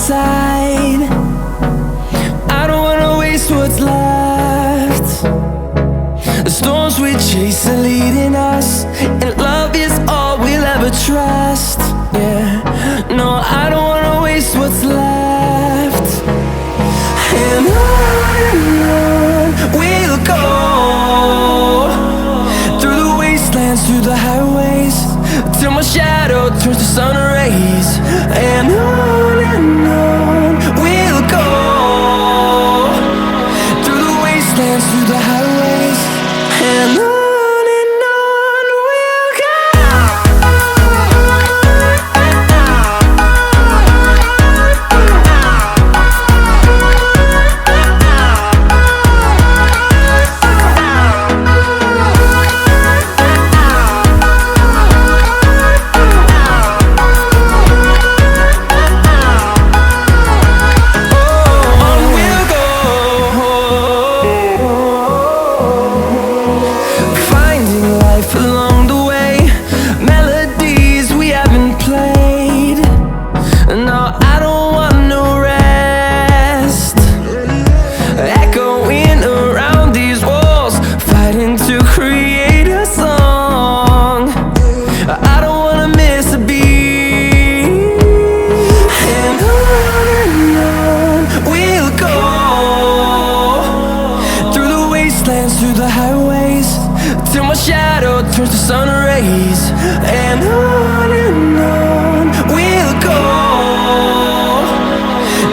inside. I don't wanna waste what's left. The storms we chase are leading us, and love is all we'll ever trust. Yeah, no, I don't wanna waste what's left. And on we'll go, through the wastelands, through the highways, till my shadow turns to sun rays. And on we'll go, through the wastelands, through the highways, and on. Through the highways, till my shadow turns to sun rays. And on we'll go,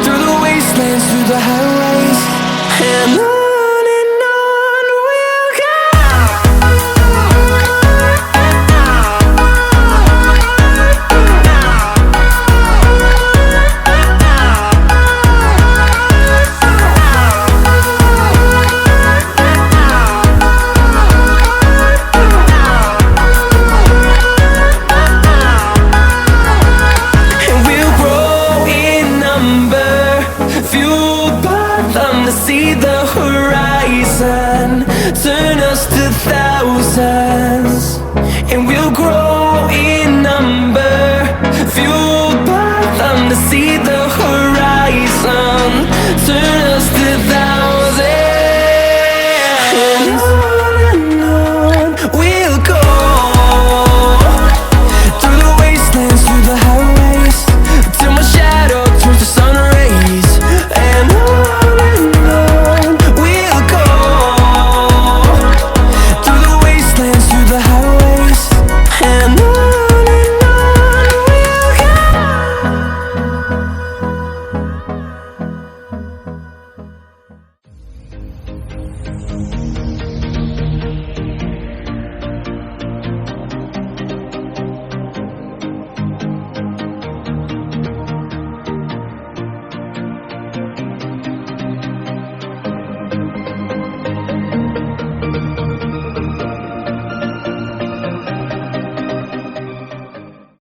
through the wastelands, through the highways, and on. See the horizon turn us to thousands, and we'll grow in number, fueled by them to see the